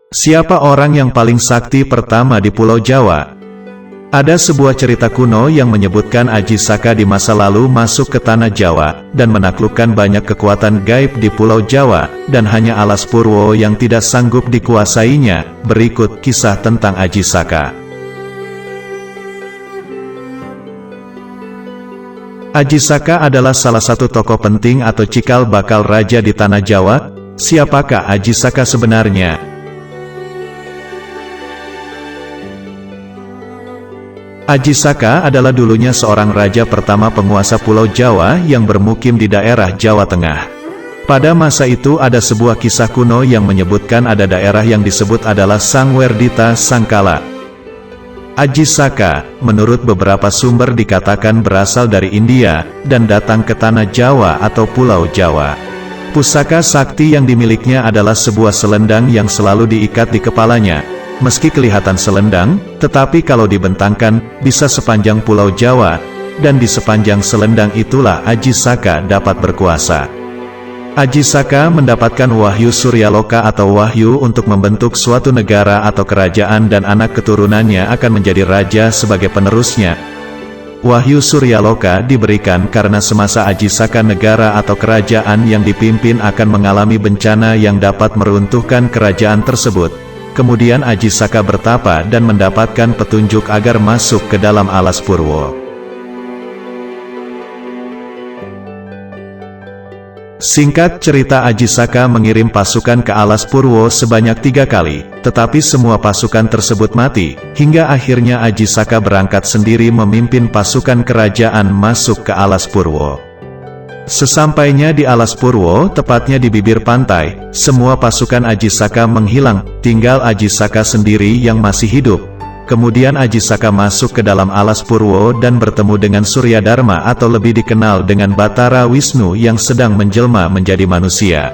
Siapa orang yang paling sakti pertama di Pulau Jawa? Ada sebuah cerita kuno yang menyebutkan Aji Saka di masa lalu masuk ke tanah Jawa, dan menaklukkan banyak kekuatan gaib di Pulau Jawa, dan hanya alas Purwo yang tidak sanggup dikuasainya. Berikut kisah tentang Aji Saka. Aji Saka adalah salah satu tokoh penting atau cikal bakal raja di tanah Jawa. Siapakah Aji Saka sebenarnya? Aji Saka adalah dulunya seorang raja pertama penguasa Pulau Jawa yang bermukim di daerah Jawa Tengah. Pada masa itu ada sebuah kisah kuno yang menyebutkan ada daerah yang disebut adalah Sangwerdita Sangkala. Aji Saka, menurut beberapa sumber dikatakan berasal dari India, dan datang ke tanah Jawa atau Pulau Jawa. Pusaka sakti yang dimilikinya adalah sebuah selendang yang selalu diikat di kepalanya. Meski kelihatan selendang, tetapi kalau dibentangkan, bisa sepanjang Pulau Jawa, dan di sepanjang selendang itulah Aji Saka dapat berkuasa. Aji Saka mendapatkan wahyu Suryaloka atau wahyu untuk membentuk suatu negara atau kerajaan dan anak keturunannya akan menjadi raja sebagai penerusnya. Wahyu Suryaloka diberikan karena semasa Aji Saka negara atau kerajaan yang dipimpin akan mengalami bencana yang dapat meruntuhkan kerajaan tersebut. Kemudian Aji Saka bertapa dan mendapatkan petunjuk agar masuk ke dalam alas Purwo. Singkat cerita, Aji Saka mengirim pasukan ke alas Purwo sebanyak 3 kali, tetapi semua pasukan tersebut mati, hingga akhirnya Aji Saka berangkat sendiri memimpin pasukan kerajaan masuk ke alas Purwo. Sesampainya di alas Purwo, tepatnya di bibir pantai, semua pasukan Aji Saka menghilang, tinggal Aji Saka sendiri yang masih hidup. Kemudian Aji Saka masuk ke dalam alas Purwo dan bertemu dengan Suryadharma atau lebih dikenal dengan Batara Wisnu yang sedang menjelma menjadi manusia.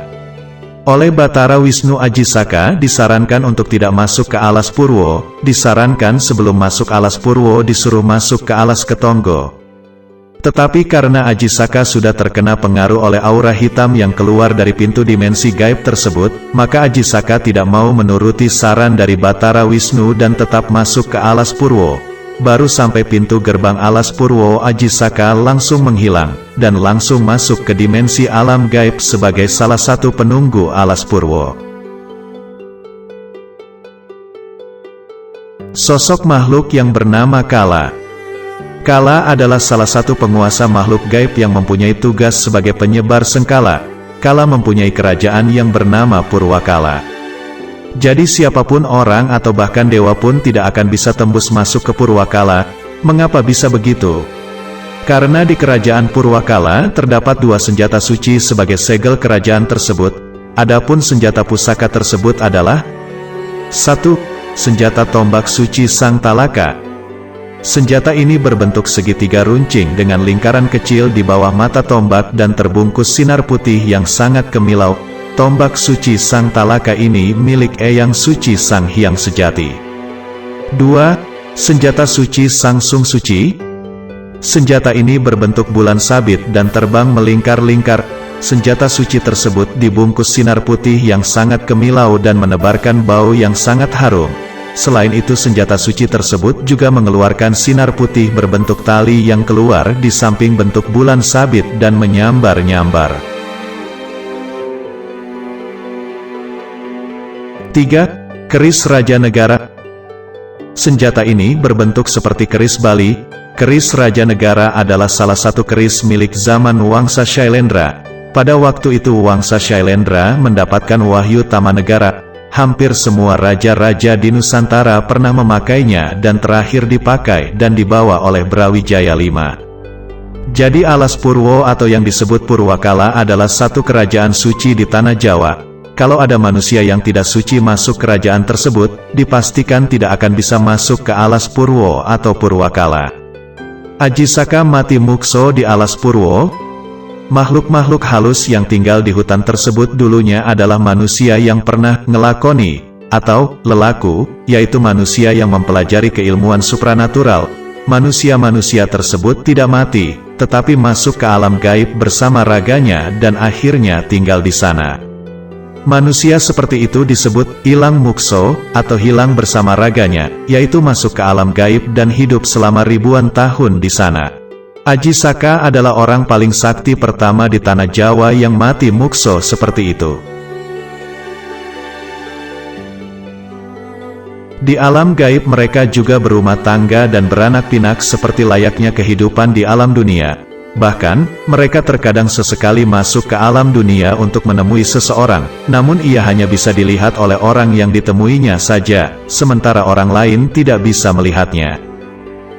Oleh Batara Wisnu, Aji Saka disarankan untuk tidak masuk ke alas Purwo, disarankan sebelum masuk alas Purwo disuruh masuk ke alas Ketonggo. Tetapi karena Aji Saka sudah terkena pengaruh oleh aura hitam yang keluar dari pintu dimensi gaib tersebut, maka Aji Saka tidak mau menuruti saran dari Batara Wisnu dan tetap masuk ke alas Purwo. Baru sampai pintu gerbang alas Purwo, Aji Saka langsung menghilang, dan langsung masuk ke dimensi alam gaib sebagai salah satu penunggu alas Purwo. Sosok makhluk yang bernama Kala. Kala adalah salah satu penguasa makhluk gaib yang mempunyai tugas sebagai penyebar sengkala. Kala mempunyai kerajaan yang bernama Purwakala. Jadi siapapun orang atau bahkan dewa pun tidak akan bisa tembus masuk ke Purwakala. Mengapa bisa begitu? Karena di kerajaan Purwakala terdapat 2 senjata suci sebagai segel kerajaan tersebut. Adapun senjata pusaka tersebut adalah 1. Senjata tombak suci Sang Talaka. Senjata ini berbentuk segitiga runcing dengan lingkaran kecil di bawah mata tombak dan terbungkus sinar putih yang sangat kemilau. Tombak suci Sang Talaka ini milik Eyang Suci Sang Hyang Sejati. 2. Senjata suci Sang Sung Suci. Senjata ini berbentuk bulan sabit dan terbang melingkar-lingkar. Senjata suci tersebut dibungkus sinar putih yang sangat kemilau dan menebarkan bau yang sangat harum. Selain itu, senjata suci tersebut juga mengeluarkan sinar putih berbentuk tali yang keluar di samping bentuk bulan sabit dan menyambar-nyambar. 3. Keris Raja Negara. Senjata ini berbentuk seperti keris Bali. Keris Raja Negara adalah salah satu keris milik zaman Wangsa Shailendra. Pada waktu itu Wangsa Shailendra mendapatkan wahyu Tamanegara. Hampir semua raja-raja di Nusantara pernah memakainya dan terakhir dipakai dan dibawa oleh Brawijaya V. Jadi alas Purwo atau yang disebut Purwakala adalah satu kerajaan suci di tanah Jawa. Kalau ada manusia yang tidak suci masuk kerajaan tersebut, dipastikan tidak akan bisa masuk ke alas Purwo atau Purwakala. Aji Saka mati mukso di alas Purwo. Makhluk-makhluk halus yang tinggal di hutan tersebut dulunya adalah manusia yang pernah ngelakoni, atau lelaku, yaitu manusia yang mempelajari keilmuan supranatural. Manusia-manusia tersebut tidak mati, tetapi masuk ke alam gaib bersama raganya dan akhirnya tinggal di sana. Manusia seperti itu disebut ilang mukso, atau hilang bersama raganya, yaitu masuk ke alam gaib dan hidup selama ribuan tahun di sana. Aji Saka adalah orang paling sakti pertama di tanah Jawa yang mati mukso seperti itu. Di alam gaib mereka juga berumah tangga dan beranak pinak seperti layaknya kehidupan di alam dunia. Bahkan, mereka terkadang sesekali masuk ke alam dunia untuk menemui seseorang, namun ia hanya bisa dilihat oleh orang yang ditemuinya saja, sementara orang lain tidak bisa melihatnya.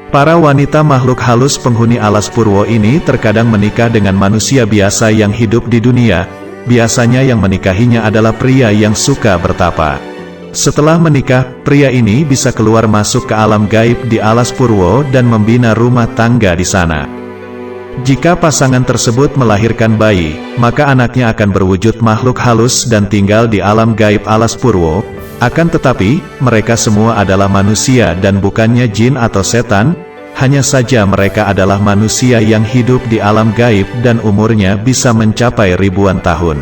Para wanita makhluk halus penghuni alas Purwo ini terkadang menikah dengan manusia biasa yang hidup di dunia. Biasanya yang menikahinya adalah pria yang suka bertapa. Setelah menikah, pria ini bisa keluar masuk ke alam gaib di alas Purwo dan membina rumah tangga di sana. Jika pasangan tersebut melahirkan bayi, maka anaknya akan berwujud makhluk halus dan tinggal di alam gaib alas Purwo. Akan tetapi, mereka semua adalah manusia dan bukannya jin atau setan, hanya saja mereka adalah manusia yang hidup di alam gaib dan umurnya bisa mencapai ribuan tahun.